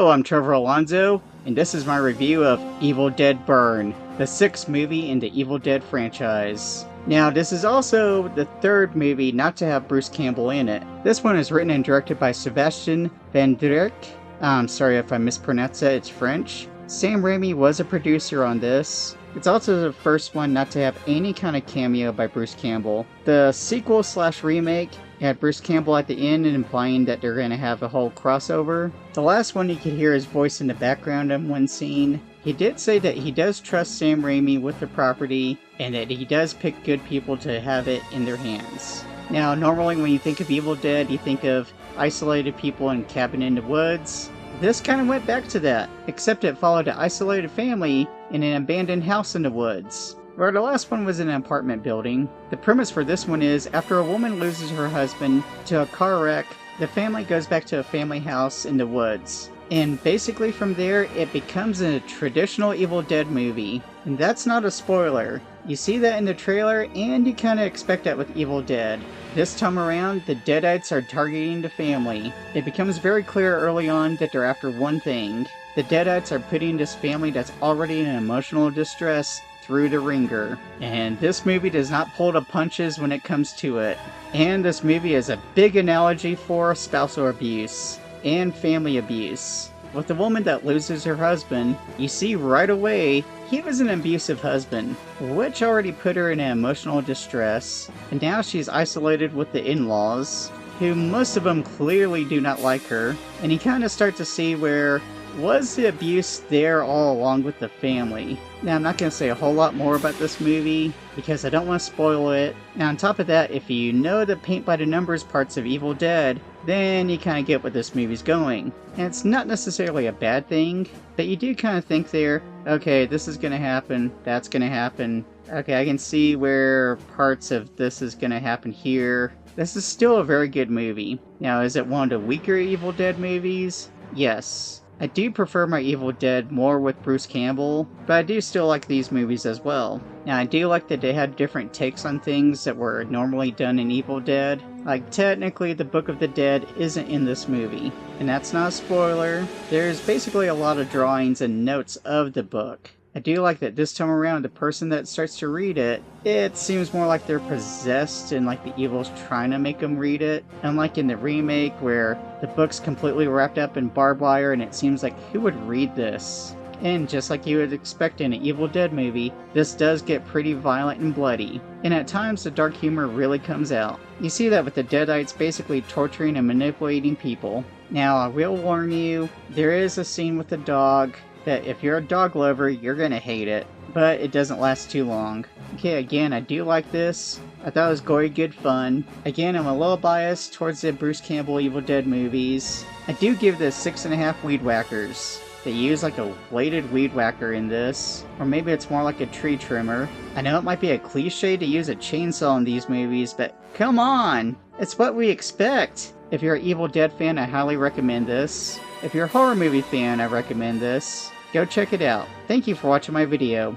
Hello, I'm Trevor Alonso, and this is my review of Evil Dead Burn, the 6th movie in the Evil Dead franchise. Now, this is also the 3rd movie not to have Bruce Campbell in it. This one is written and directed by Sebastian Van Dijk. I'm sorry if I mispronounced that, it's French. Sam Raimi was a producer on this. It's also the first one not to have any kind of cameo by Bruce Campbell. The sequel/remake had Bruce Campbell at the end and implying that they're going to have a whole crossover. The last one you could hear his voice in the background in one scene. He did say that he does trust Sam Raimi with the property and that he does pick good people to have it in their hands. Now, normally when you think of Evil Dead, you think of isolated people in a cabin in the woods. This kind of went back to that, except it followed an isolated family in an abandoned house in the woods. Where the last one was in an apartment building. The premise for this one is, after a woman loses her husband to a car wreck, the family goes back to a family house in the woods. And basically from there, it becomes a traditional Evil Dead movie. And that's not a spoiler. You see that in the trailer, and you kind of expect that with Evil Dead. This time around, the Deadites are targeting the family. It becomes very clear early on that they're after one thing. The Deadites are putting this family that's already in emotional distress through the ringer. And this movie does not pull the punches when it comes to it. And this movie is a big analogy for spousal abuse and family abuse. With the woman that loses her husband, you see right away he was an abusive husband, which already put her in emotional distress, and now she's isolated with the in-laws, who most of them clearly do not like her, and you kind of start to see where was the abuse there all along with the family. Now, I'm not going to say a whole lot more about this movie, because I don't want to spoil it. Now, on top of that, if you know the paint-by-the-numbers parts of Evil Dead, then you kind of get where this movie's going. And it's not necessarily a bad thing, but you do kind of think there, okay, this is going to happen, that's going to happen. Okay, I can see where parts of this is going to happen here. This is still a very good movie. Now, is it one of the weaker Evil Dead movies? Yes. I do prefer my Evil Dead more with Bruce Campbell, but I do still like these movies as well. Now, I do like that they had different takes on things that were normally done in Evil Dead. Like, technically, the Book of the Dead isn't in this movie, and that's not a spoiler. There's basically a lot of drawings and notes of the book. I do like that this time around, the person that starts to read it, it seems more like they're possessed and like the evil's trying to make them read it. Unlike in the remake where the book's completely wrapped up in barbed wire and it seems like who would read this? And just like you would expect in an Evil Dead movie, this does get pretty violent and bloody. And at times the dark humor really comes out. You see that with the Deadites basically torturing and manipulating people. Now, I will warn you, there is a scene with the dog that if you're a dog lover, you're gonna hate it, but it doesn't last too long. Okay, again, I do like this. I thought it was gory good fun. Again, I'm a little biased towards the Bruce Campbell Evil Dead movies. I do give this 6.5 weed whackers. They use like a bladed weed whacker in this, or maybe it's more like a tree trimmer. I know it might be a cliche to use a chainsaw in these movies, but come on! It's what we expect! If you're an Evil Dead fan, I highly recommend this. If you're a horror movie fan, I recommend this. Go check it out. Thank you for watching my video.